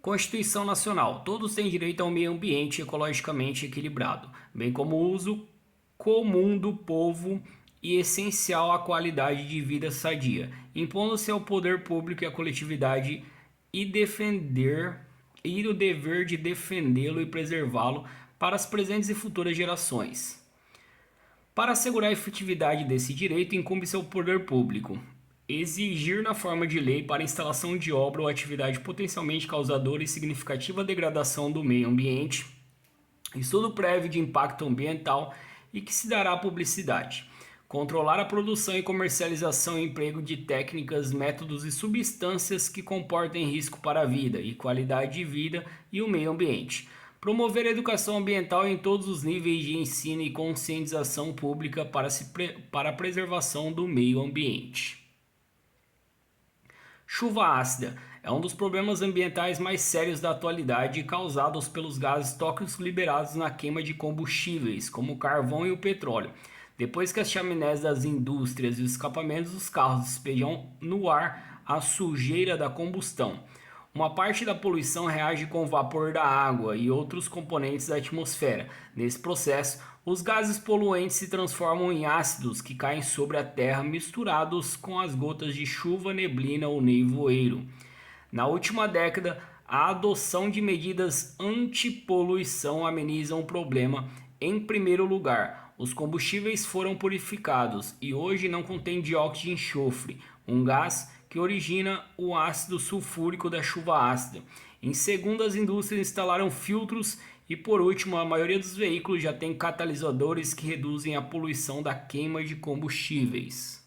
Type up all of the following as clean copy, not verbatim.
Constituição Nacional. Todos têm direito a um meio ambiente ecologicamente equilibrado, bem como o uso comum do povo e essencial à qualidade de vida sadia, impondo-se ao poder público e à coletividade e o dever de defendê-lo e preservá-lo para as presentes e futuras gerações. Para assegurar a efetividade desse direito, incumbe-se ao poder público exigir na forma de lei para instalação de obra ou atividade potencialmente causadora e significativa degradação do meio ambiente, estudo prévio de impacto ambiental e que se dará publicidade. Controlar a produção e comercialização e emprego de técnicas, métodos e substâncias que comportem risco para a vida e qualidade de vida e o meio ambiente. Promover a educação ambiental em todos os níveis de ensino e conscientização pública para a preservação do meio ambiente. Chuva ácida é um dos problemas ambientais mais sérios da atualidade causados pelos gases tóxicos liberados na queima de combustíveis, como o carvão e o petróleo. Depois que as chaminés das indústrias e os escapamentos dos carros despejam no ar a sujeira da combustão, uma parte da poluição reage com o vapor da água e outros componentes da atmosfera. Nesse processo, os gases poluentes se transformam em ácidos que caem sobre a terra misturados com as gotas de chuva, neblina ou nevoeiro. Na última década, a adoção de medidas antipoluição amenizam o problema. Em primeiro lugar, os combustíveis foram purificados e hoje não contêm dióxido de enxofre, um gás que origina o ácido sulfúrico da chuva ácida. Em segundo, as indústrias instalaram filtros e, por último, a maioria dos veículos já tem catalisadores que reduzem a poluição da queima de combustíveis.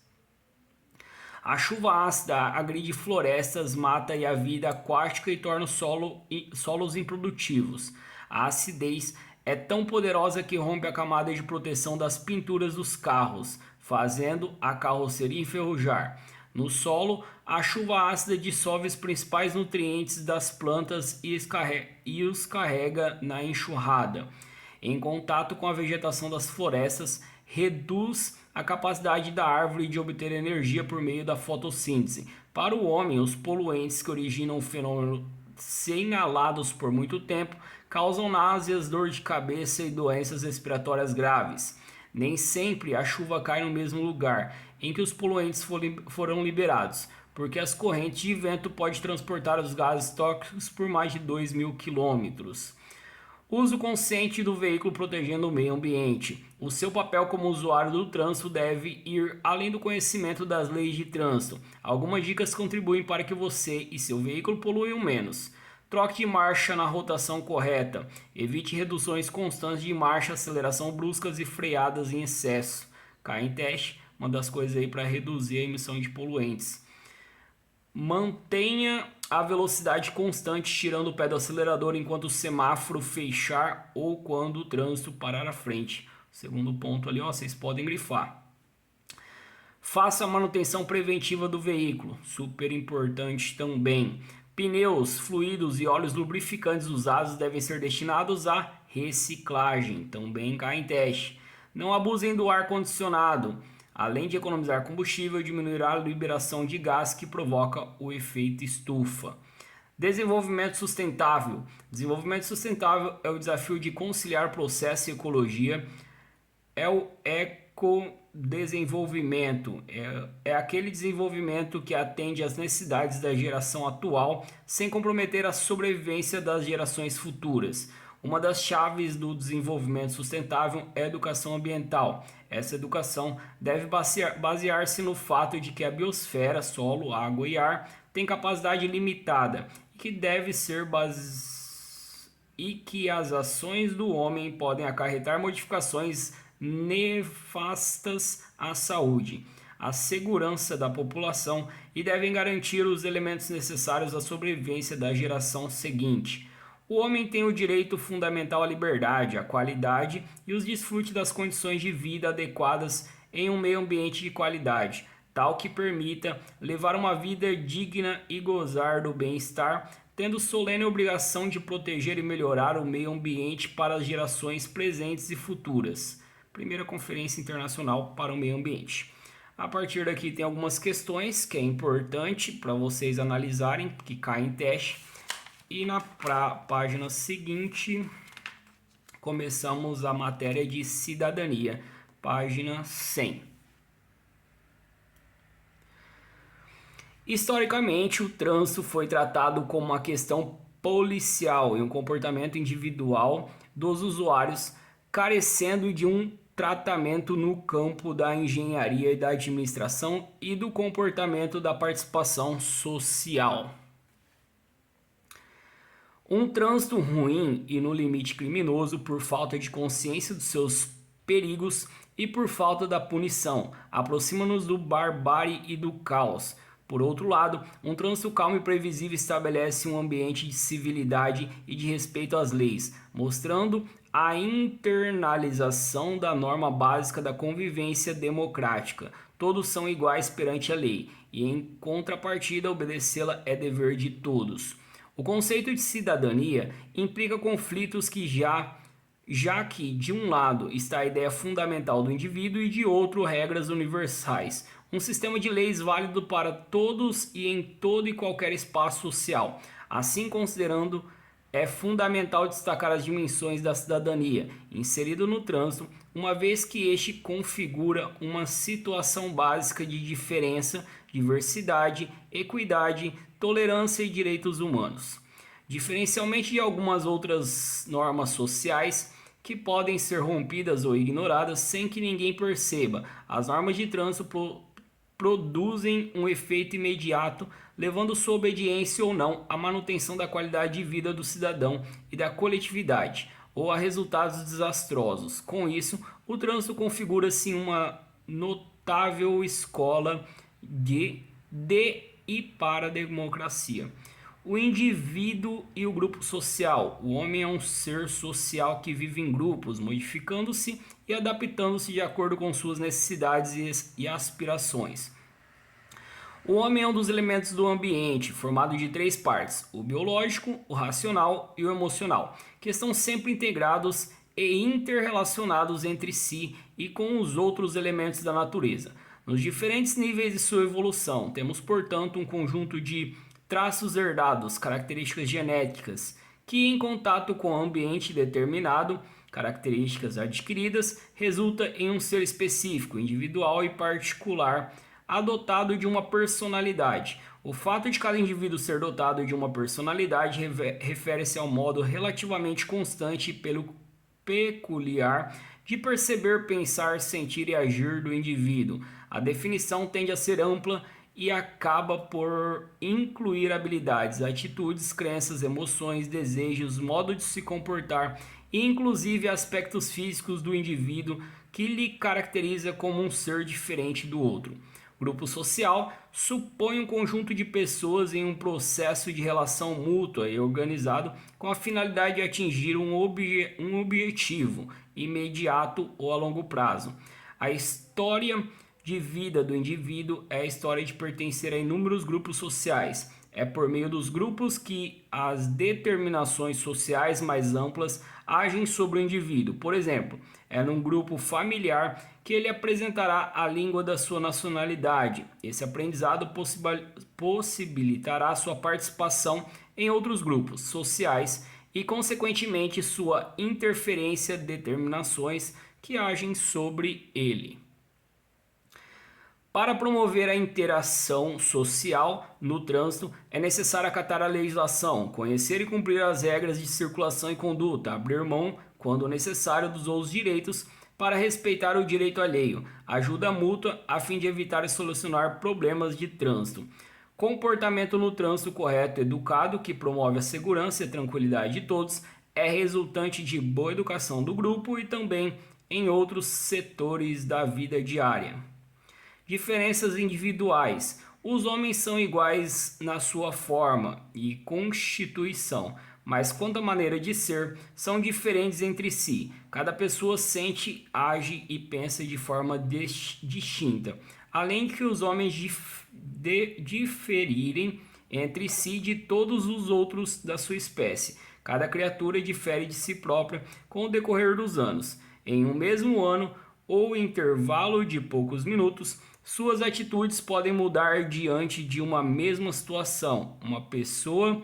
A chuva ácida agride florestas, mata a vida aquática e torna solos improdutivos. A acidez é tão poderosa que rompe a camada de proteção das pinturas dos carros, fazendo a carroceria enferrujar. No solo, a chuva ácida dissolve os principais nutrientes das plantas e os carrega na enxurrada. Em contato com a vegetação das florestas, reduz a capacidade da árvore de obter energia por meio da fotossíntese. Para o homem, os poluentes que originam o fenômeno se inalados por muito tempo causam náuseas, dor de cabeça e doenças respiratórias graves. Nem sempre a chuva cai no mesmo lugar em que os poluentes foram liberados, porque as correntes de vento podem transportar os gases tóxicos por mais de 2.000 quilômetros. Uso consciente do veículo protegendo o meio ambiente. O seu papel como usuário do trânsito deve ir além do conhecimento das leis de trânsito. Algumas dicas contribuem para que você e seu veículo poluam menos. Troque de marcha na rotação correta. Evite reduções constantes de marcha, aceleração bruscas e freadas em excesso. Cai em teste, uma das coisas aí para reduzir a emissão de poluentes. Mantenha a velocidade constante, tirando o pé do acelerador enquanto o semáforo fechar ou quando o trânsito parar à frente. Segundo ponto ali, ó, vocês podem grifar. Faça a manutenção preventiva do veículo, super importante também. Pneus, fluidos e óleos lubrificantes usados devem ser destinados à reciclagem, também cai em teste. Não abusem do ar-condicionado. Além de economizar combustível, diminuirá a liberação de gás que provoca o efeito estufa. Desenvolvimento sustentável. Desenvolvimento sustentável é o desafio de conciliar processo e ecologia. É o ecodesenvolvimento. É aquele desenvolvimento que atende às necessidades da geração atual, sem comprometer a sobrevivência das gerações futuras. Uma das chaves do desenvolvimento sustentável é a educação ambiental. Essa educação deve basear-se no fato de que a biosfera, solo, água e ar, tem capacidade limitada e que as ações do homem podem acarretar modificações nefastas à saúde, à segurança da população e devem garantir os elementos necessários à sobrevivência da geração seguinte. O homem tem o direito fundamental à liberdade, à qualidade e os desfrutes das condições de vida adequadas em um meio ambiente de qualidade, tal que permita levar uma vida digna e gozar do bem-estar, tendo solene obrigação de proteger e melhorar o meio ambiente para as gerações presentes e futuras. Primeira Conferência Internacional para o Meio Ambiente. A partir daqui tem algumas questões que é importante para vocês analisarem, que caem em teste. E na página seguinte, começamos a matéria de cidadania, página 100. Historicamente, o trânsito foi tratado como uma questão policial e um comportamento individual dos usuários, carecendo de um tratamento no campo da engenharia e da administração e do comportamento da participação social. Um trânsito ruim e no limite criminoso por falta de consciência dos seus perigos e por falta da punição, aproxima-nos do barbárie e do caos. Por outro lado, um trânsito calmo e previsível estabelece um ambiente de civilidade e de respeito às leis, mostrando a internalização da norma básica da convivência democrática. Todos são iguais perante a lei, e em contrapartida, obedecê-la é dever de todos. O conceito de cidadania implica conflitos que já que de um lado está a ideia fundamental do indivíduo e de outro regras universais. Um sistema de leis válido para todos e em todo e qualquer espaço social. Assim, considerando, é fundamental destacar as dimensões da cidadania, inserido no trânsito, uma vez que este configura uma situação básica de diferença, diversidade, equidade, tolerância e direitos humanos. Diferencialmente de algumas outras normas sociais que podem ser rompidas ou ignoradas sem que ninguém perceba, as normas de trânsito produzem um efeito imediato, levando sua obediência ou não à manutenção da qualidade de vida do cidadão e da coletividade, ou a resultados desastrosos. Com isso, o trânsito configura-se uma notável escola de e para a democracia. O indivíduo e o grupo social. O homem é um ser social que vive em grupos, modificando-se e adaptando-se de acordo com suas necessidades e aspirações. O homem é um dos elementos do ambiente, formado de 3 partes: o biológico, o racional e o emocional, que estão sempre integrados e interrelacionados entre si e com os outros elementos da natureza. Nos diferentes níveis de sua evolução, temos, portanto, um conjunto de traços herdados, características genéticas, que em contato com o ambiente determinado, características adquiridas, resulta em um ser específico, individual e particular, adotado de uma personalidade. O fato de cada indivíduo ser dotado de uma personalidade refere-se ao modo relativamente constante e peculiar de perceber, pensar, sentir e agir do indivíduo. A definição tende a ser ampla e acaba por incluir habilidades, atitudes, crenças, emoções, desejos, modo de se comportar e inclusive aspectos físicos do indivíduo que lhe caracteriza como um ser diferente do outro. Grupo social supõe um conjunto de pessoas em um processo de relação mútua e organizado com a finalidade de atingir um objetivo imediato ou a longo prazo. A história de vida do indivíduo é a história de pertencer a inúmeros grupos sociais. É por meio dos grupos que as determinações sociais mais amplas agem sobre o indivíduo. Por exemplo, é num grupo familiar que ele apresentará a língua da sua nacionalidade. Esse aprendizado possibilitará sua participação em outros grupos sociais e, consequentemente, sua interferência determinações que agem sobre ele. Para promover a interação social no trânsito, é necessário acatar a legislação, conhecer e cumprir as regras de circulação e conduta, abrir mão, quando necessário, dos outros direitos para respeitar o direito alheio, ajuda mútua a fim de evitar e solucionar problemas de trânsito. Comportamento no trânsito correto e educado, que promove a segurança e a tranquilidade de todos, é resultante de boa educação do grupo e também em outros setores da vida diária. Diferenças individuais. Os homens são iguais na sua forma e constituição, mas quanto à maneira de ser, são diferentes entre si. Cada pessoa sente, age e pensa de forma distinta, além de que os homens diferirem entre si de todos os outros da sua espécie. Cada criatura difere de si própria com o decorrer dos anos. Em um mesmo ano ou intervalo de poucos minutos, suas atitudes podem mudar diante de uma mesma situação. Uma pessoa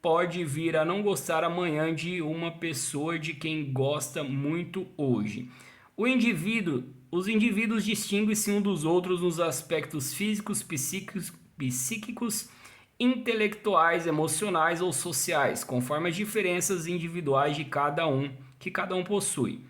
pode vir a não gostar amanhã de uma pessoa de quem gosta muito hoje. Os indivíduos distinguem-se uns dos outros nos aspectos físicos, psíquicos, intelectuais, emocionais ou sociais, conforme as diferenças individuais que cada um possui.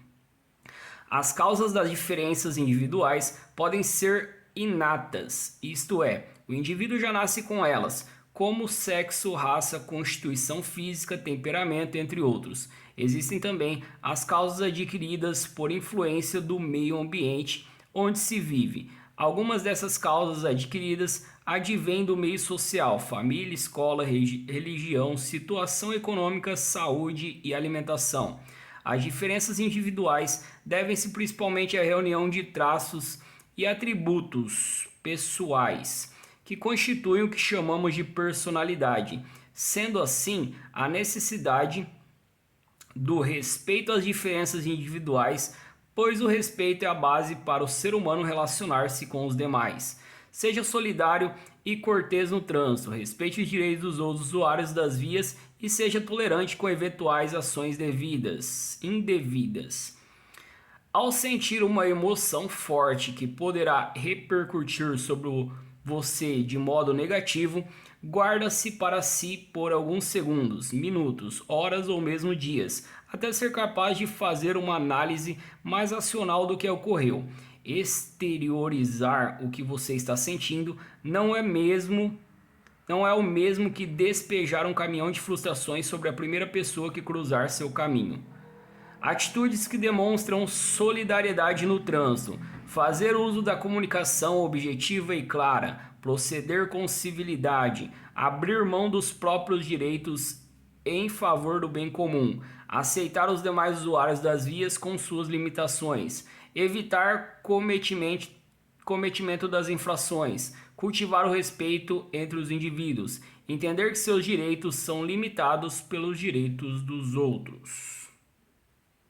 As causas das diferenças individuais podem ser inatas, isto é, o indivíduo já nasce com elas, como sexo, raça, constituição física, temperamento, entre outros. Existem também as causas adquiridas por influência do meio ambiente onde se vive. Algumas dessas causas adquiridas advêm do meio social, família, escola, religião, situação econômica, saúde e alimentação. As diferenças individuais devem-se principalmente à reunião de traços e atributos pessoais que constituem o que chamamos de personalidade. Sendo assim, a necessidade do respeito às diferenças individuais, pois o respeito é a base para o ser humano relacionar-se com os demais. Seja solidário e cortês no trânsito, respeite os direitos dos outros usuários das vias e seja tolerante com eventuais ações indevidas. Ao sentir uma emoção forte que poderá repercutir sobre você de modo negativo, guarda-se para si por alguns segundos, minutos, horas ou mesmo dias, até ser capaz de fazer uma análise mais racional do que ocorreu. Exteriorizar o que você está sentindo não é o mesmo que despejar um caminhão de frustrações sobre a primeira pessoa que cruzar seu caminho. Atitudes que demonstram solidariedade no trânsito: fazer uso da comunicação objetiva e clara, proceder com civilidade, abrir mão dos próprios direitos em favor do bem comum, aceitar os demais usuários das vias com suas limitações, evitar cometimento das infrações, cultivar o respeito entre os indivíduos, entender que seus direitos são limitados pelos direitos dos outros.